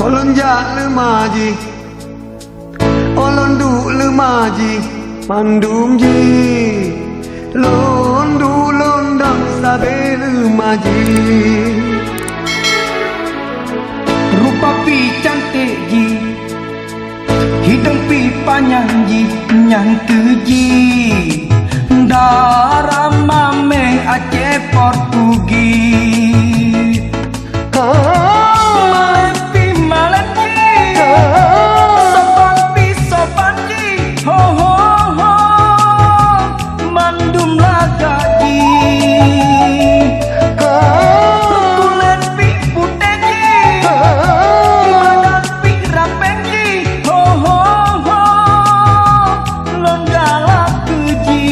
Kolonjak lemaji Olondu lemaji Mandum ji Londu londang sabe lemaji Rupa pi cantik ji, hidung pi panjang ji, nyangke ji. Darah mameng Aceh Portugis. Malepi malepi, sopan pi sopan ji, ho ho ho. Mandum laga ji. Kulit pi putih ji, badan pi rapeng ji, ho ho ho. Longgala ke ji.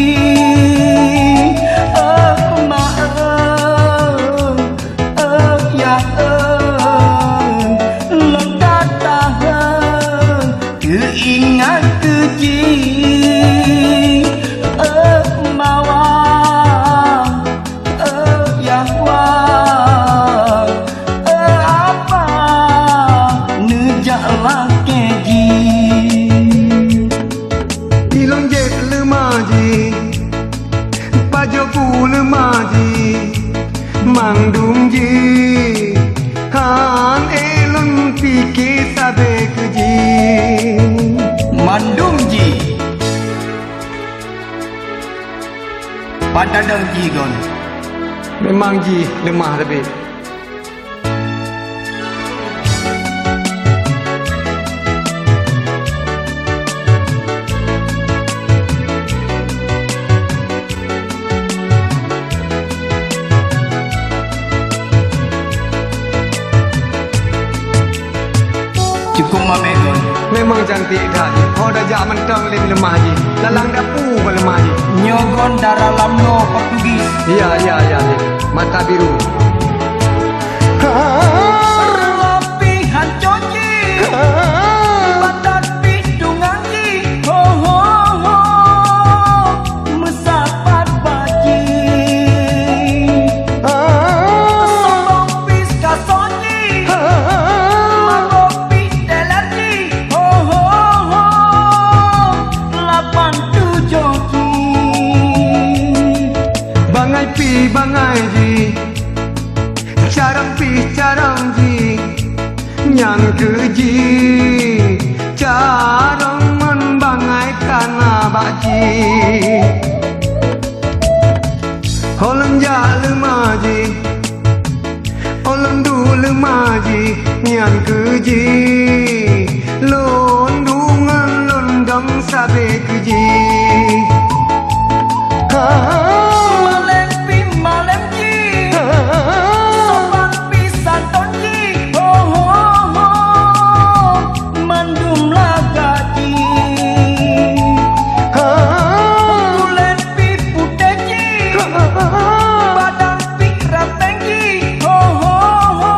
Ingat keji mawang yahwa apa nejaklah keji Ilonjet lemaji Pajoku lemaji Mangdum ji Han elon pikir sabe keji Mandum ji pada deng ji gon Memang ji lemah lebih cukup mamegon. Memang cantik dah ji Kau dah jak mentang lebih lemah ji Lalang dapu pun lemah ji Nyogon darah lamno Portugis. Ya ji Mata biru Rapi hancur ji, badan pi dungang ji, ho ho ho. Mesapat baji, sombong pi kason ji, mabok pi teler ji, ho ho ho. 87 ji. Bangai pi bangai ji Carang pi carang ji Nyang keji Carang men bangai kana baji Holonja lemaji Olondu lemaji Nyang keji Londungan londang sabe keji Malepi malemji, sopan pisan tonji, ho ho ho. Mandum lagaji, kulit pi putih ji, badan pi rapengji, ho ho ho.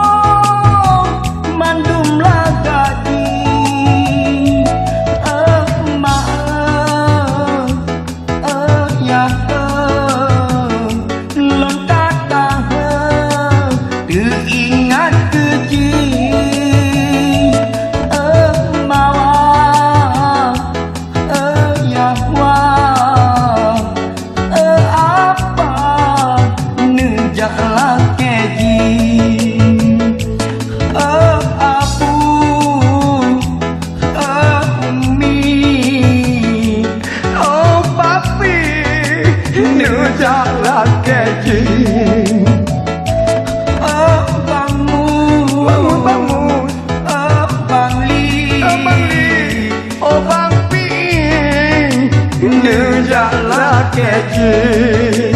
Mandum lagaji, ya. Ingat keji mawang yahwa apa nejaklah keji abu umi Oh papi nejaklah keji Bang Pi nejaklah keji